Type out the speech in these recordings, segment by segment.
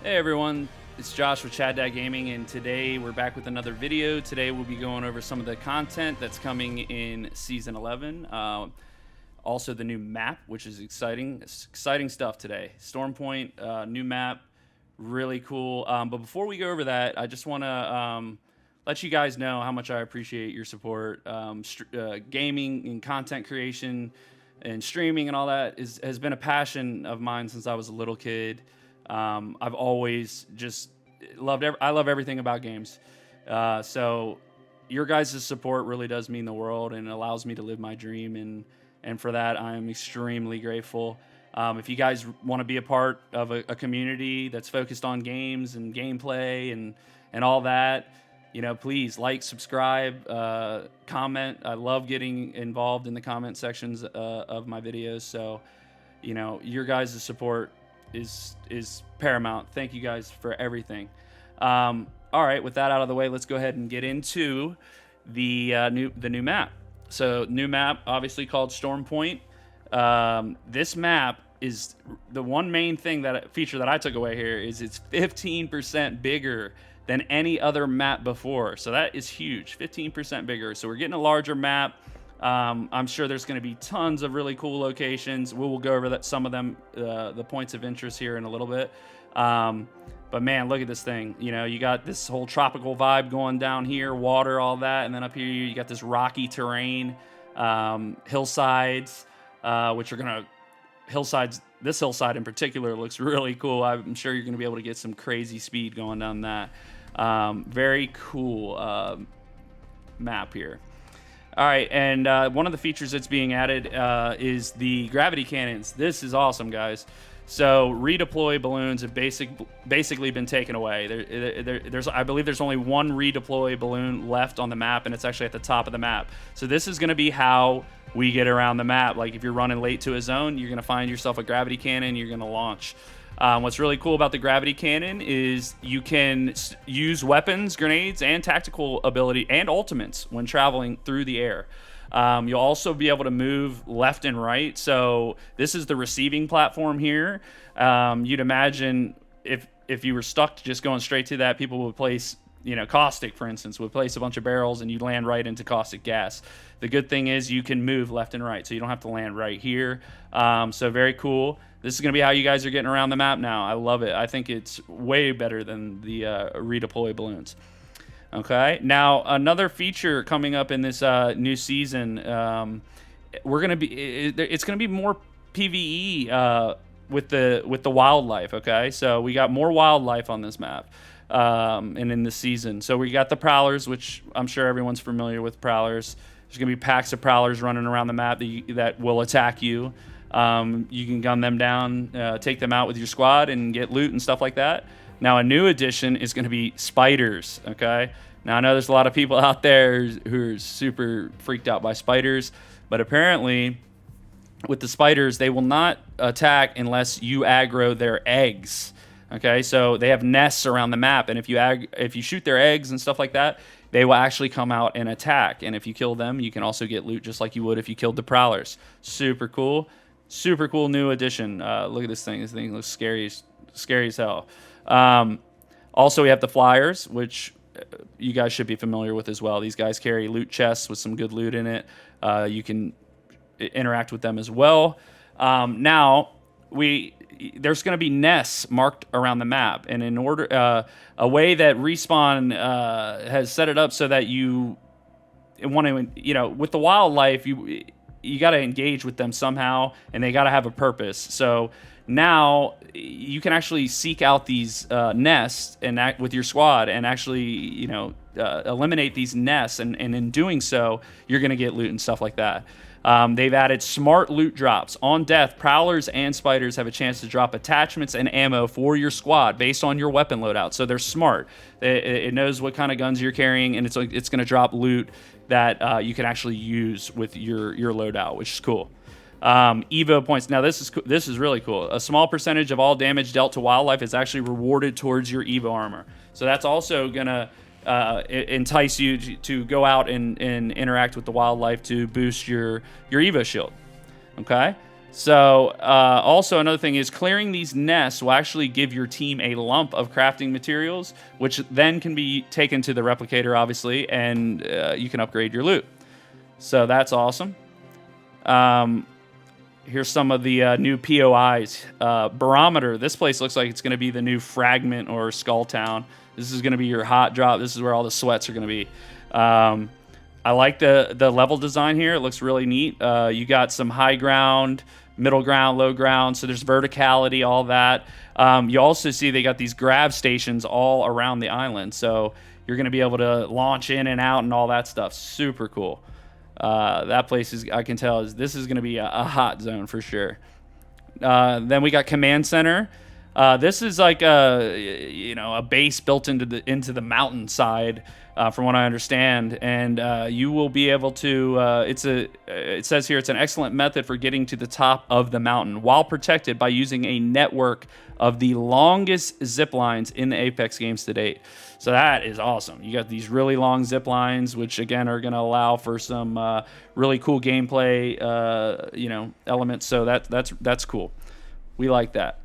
Hey everyone, it's Josh with Chad Dad Gaming, and today we're back with another video. Today we'll be going over some of the content that's coming in Season 11. Also the new map, which is exciting. It's exciting stuff today. Stormpoint, new map, really cool. But before we go over that, I just want to let you guys know how much I appreciate your support. Gaming and content creation and streaming and all that has been a passion of mine since I was a little kid. I've always just loved I love everything about games. So your guys' support really does mean the world and allows me to live my dream. And for that, I'm extremely grateful. If you guys want to be a part of a community that's focused on games and gameplay and all that, please like, subscribe, comment. I love getting involved in the comment sections of my videos. So, your guys' support is paramount. Thank you guys for everything. All right, with that out of the way, let's go ahead and get into the new map. So new map, obviously called Stormpoint. This map is the one main feature that I took away here is it's 15% bigger than any other map before. So that is huge, 15% bigger. So we're getting a larger map. I'm sure there's going to be tons of really cool locations. We will go over some of them, the points of interest here in a little bit. But man, look at this thing. You got this whole tropical vibe going down here, water, all that. And then up here, you got this rocky terrain, hillsides, this hillside in particular looks really cool. I'm sure you're going to be able to get some crazy speed going down that. Very cool map here. All right, and one of the features that's being added is the gravity cannons. This is awesome, guys. So redeploy balloons have basically been taken away. I believe there's only one redeploy balloon left on the map, and it's actually at the top of the map. So this is going to be how we get around the map. Like if you're running late to a zone, you're going to find yourself a gravity cannon. You're going to launch. What's really cool about the gravity cannon is you can use weapons, grenades, and tactical ability and ultimates when traveling through the air. You'll also be able to move left and right. So this is the receiving platform here. You'd imagine if you were stuck just going straight to that, people would place, caustic, for instance, would place a bunch of barrels and you'd land right into caustic gas. The good thing is you can move left and right, so you don't have to land right here. So very cool. This is going to be how you guys are getting around the map now. I love it. I think it's way better than the redeploy balloons. Okay. Now, another feature coming up in this new season, it's going to be more PvE with the wildlife. Okay. So we got more wildlife on this map and in this season. So we got the prowlers, which I'm sure everyone's familiar with prowlers. There's going to be packs of prowlers running around the map that will attack you. You can gun them down, take them out with your squad and get loot and stuff like that. Now, a new addition is going to be spiders, okay? Now, I know there's a lot of people out there who are super freaked out by spiders, but apparently with the spiders, they will not attack unless you aggro their eggs, okay? So they have nests around the map, and if you shoot their eggs and stuff like that, they will actually come out and attack. And if you kill them, you can also get loot just like you would if you killed the prowlers. Super cool. Super cool new addition. Look at this thing. This thing looks scary as hell. Also, we have the flyers, which you guys should be familiar with as well. These guys carry loot chests with some good loot in it. You can interact with them as well. Now, there's going to be nests marked around the map, and in order a way that Respawn has set it up so that you want to, with the wildlife, you got to engage with them somehow, and they got to have a purpose. So now you can actually seek out these nests and act with your squad and actually, eliminate these nests. And in doing so, you're going to get loot and stuff like that. They've added smart loot drops. On death, prowlers and spiders have a chance to drop attachments and ammo for your squad based on your weapon loadout. So they're smart. It knows what kind of guns you're carrying, and it's going to drop loot that you can actually use with your loadout, which is cool. Evo points. Now this is really cool. A small percentage of all damage dealt to wildlife is actually rewarded towards your Evo armor. So that's also gonna entice you to go out and interact with the wildlife to boost your Evo shield. Okay, So, also another thing is clearing these nests will actually give your team a lump of crafting materials, which then can be taken to the replicator, obviously, and you can upgrade your loot. So that's awesome. Here's some of the new POIs. Barometer. This place looks like it's going to be the new Fragment or Skull Town. This is going to be your hot drop. This is where all the sweats are going to be. I like the level design here. It looks really neat. You got some high ground, middle ground, low ground. So there's verticality, all that. You also see they got these grab stations all around the island. So you're going to be able to launch in and out and all that stuff. Super cool. That place is, I can tell, this is going to be a hot zone for sure. Then we got Command Center. This is like a base built into the mountainside, from what I understand, and you will be able to. It says here it's an excellent method for getting to the top of the mountain while protected by using a network of the longest zip lines in the Apex games to date. So that is awesome. You got these really long zip lines, which again are going to allow for some really cool gameplay, elements. So that's cool. We like that.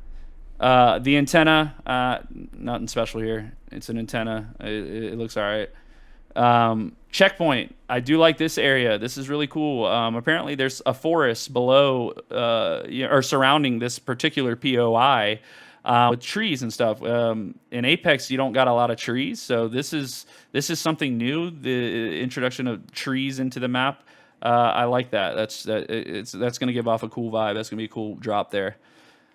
The antenna, nothing special here. It's an antenna. It looks all right. Checkpoint. I do like this area. This is really cool. Apparently, there's a forest below or surrounding this particular POI with trees and stuff. In Apex, you don't got a lot of trees, so this is something new. The introduction of trees into the map. I like that. That's going to give off a cool vibe. That's going to be a cool drop there.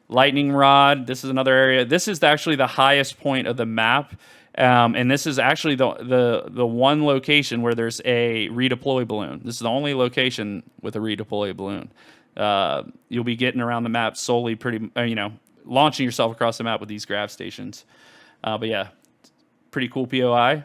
Lightning Rod. This is another area. This is actually the highest point of the map, and this is actually the one location where there's a redeploy balloon. This is the only location with a redeploy balloon. You'll be getting around the map solely, launching yourself across the map with these grab stations. But yeah, pretty cool POI.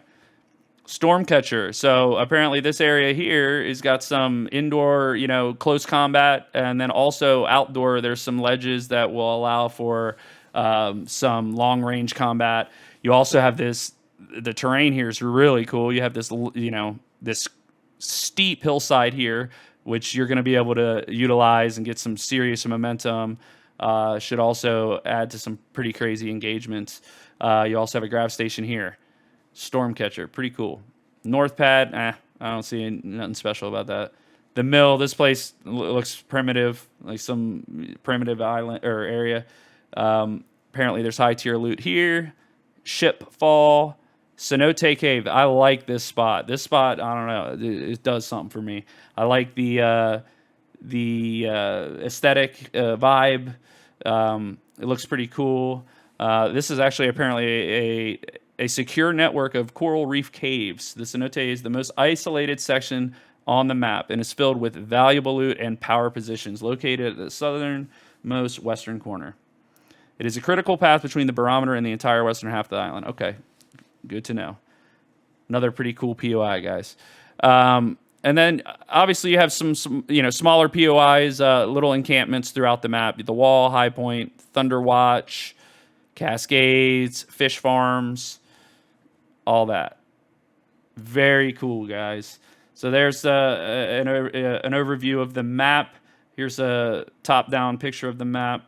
Stormcatcher. So apparently this area here has got some indoor, close combat, and then also outdoor. There's some ledges that will allow for some long range combat. You also have the terrain here is really cool. You have this, this steep hillside here, which you're going to be able to utilize and get some serious momentum. Should also add to some pretty crazy engagements. You also have a grab station here. Stormcatcher, pretty cool. North Pad, I don't see nothing special about that. The mill, this place looks primitive, like some primitive island or area. Apparently there's high tier loot here. Ship Fall, Cenote Cave. I like this spot. This spot, I don't know, it does something for me. I like the aesthetic vibe. It looks pretty cool. This is actually apparently a secure network of coral reef caves. The Cenote is the most isolated section on the map and is filled with valuable loot and power positions located at the southernmost western corner. It is a critical path between the barometer and the entire western half of the island. Okay, good to know. Another pretty cool POI, guys. And then obviously you have some smaller POIs, little encampments throughout the map. The Wall, High Point, Thunder Watch, Cascades, Fish Farms, all that. Very cool, guys. So there's an overview of the map. Here's a top-down picture of the map.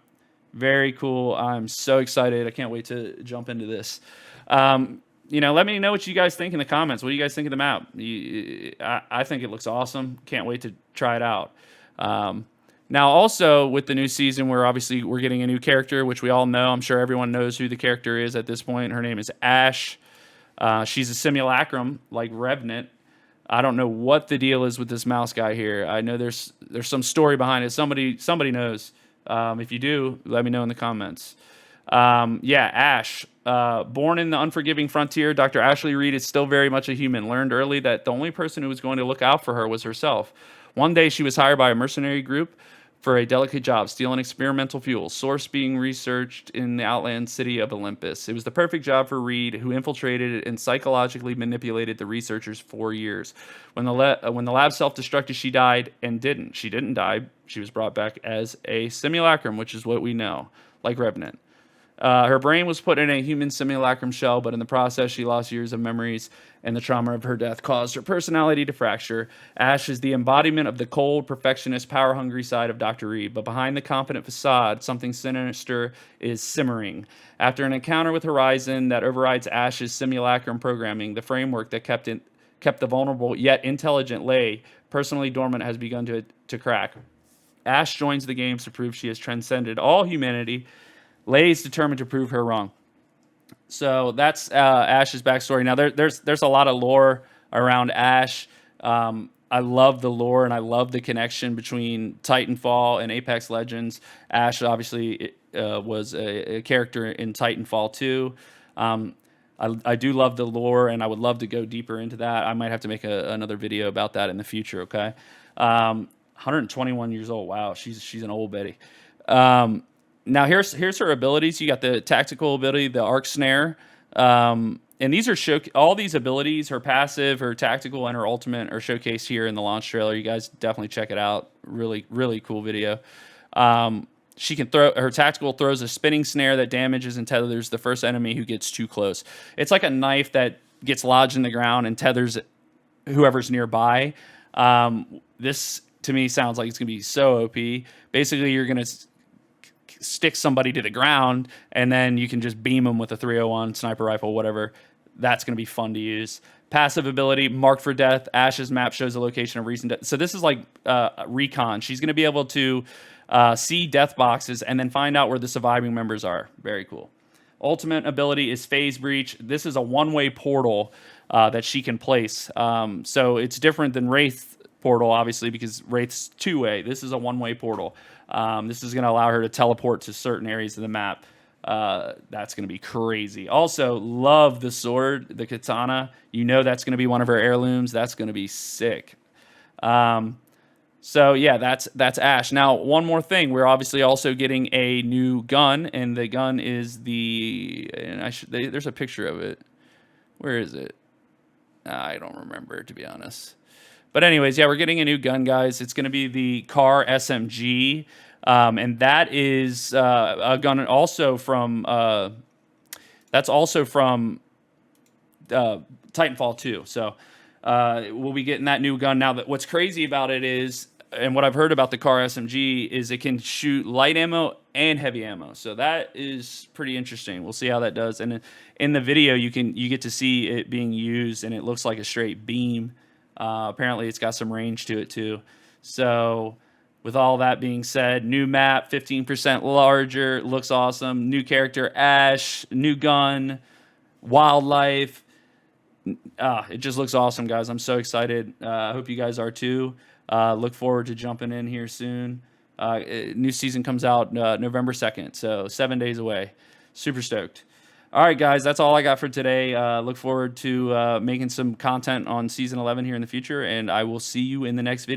Very cool. I'm so excited. I can't wait to jump into this. Let me know what you guys think in the comments. What do you guys think of the map? I think it looks awesome. Can't wait to try it out. Now, also with the new season, we're getting a new character, which we all know. I'm sure everyone knows who the character is at this point. Her name is Ash. She's a simulacrum like Revenant. I don't know what the deal is with this mouse guy here. I know there's some story behind it. Somebody knows. If you do, let me know in the comments. Ash. Born in the unforgiving frontier, Dr. Ashley Reed is still very much a human. Learned early that the only person who was going to look out for her was herself. One day she was hired by a mercenary group for a delicate job, stealing experimental fuel, source being researched in the outland city of Olympus. It was the perfect job for Reed, who infiltrated it and psychologically manipulated the researchers for years. When the lab self-destructed, she died and didn't. She didn't die. She was brought back as a simulacrum, which is what we know, like Revenant. Her brain was put in a human simulacrum shell, but in the process, she lost years of memories, and the trauma of her death caused her personality to fracture. Ash is the embodiment of the cold, perfectionist, power-hungry side of Dr. Reed, but behind the confident facade, something sinister is simmering. After an encounter with Horizon that overrides Ash's simulacrum programming, the framework that kept the vulnerable yet intelligent Lei personally dormant has begun to crack. Ash joins the games to prove she has transcended all humanity. Lei is determined to prove her wrong. So that's Ash's backstory. Now there's a lot of lore around Ash. I love the lore and I love the connection between Titanfall and Apex Legends. Ash obviously was a character in Titanfall 2. I do love the lore and I would love to go deeper into that. I might have to make another video about that in the future. Okay, 121 years old. Wow, she's an old Betty. Now here's her abilities. You got the tactical ability, the arc snare, and these are all these abilities, her passive, her tactical, and her ultimate are showcased here in the launch trailer. You guys definitely check it out. Really, really cool video. She can her tactical throws a spinning snare that damages and tethers the first enemy who gets too close. It's like a knife that gets lodged in the ground and tethers whoever's nearby. This to me sounds like it's gonna be so OP. Basically, you're gonna stick somebody to the ground and then you can just beam them with a 301 sniper rifle, whatever. That's going to be fun to use. Passive ability, marked for death. Ash's map shows the location of recent death. So this is like recon. She's going to be able to see death boxes and then find out where the surviving members are. Very cool. Ultimate ability is phase breach. This is a one-way portal that she can place. So it's different than Wraith portal, obviously, because Wraith's two-way. This is a one-way portal. This is going to allow her to teleport to certain areas of the map. That's going to be crazy. Also, love the sword, the katana. You know that's going to be one of her heirlooms. That's going to be sick. So yeah, that's Ash. Now, one more thing. We're obviously also getting a new gun, and the gun is there's a picture of it. Where is it? I don't remember, to be honest. But anyways, yeah, we're getting a new gun, guys. It's going to be the Car SMG, and that is a gun also from Titanfall 2. So we'll be getting that new gun. Now, what's crazy about it is, and what I've heard about the Car SMG is it can shoot light ammo and heavy ammo. So that is pretty interesting. We'll see how that does. And in the video, you get to see it being used, and it looks like a straight beam. Apparently it's got some range to it too. So with all that being said, new map, 15% larger, looks awesome. New character, Ash, new gun, wildlife. It just looks awesome, guys. I'm so excited. I hope you guys are too. Look forward to jumping in here soon. New season comes out November 2nd, so 7 days away. Super stoked. All right, guys, that's all I got for today. Look forward to making some content on Season 11 here in the future, and I will see you in the next video.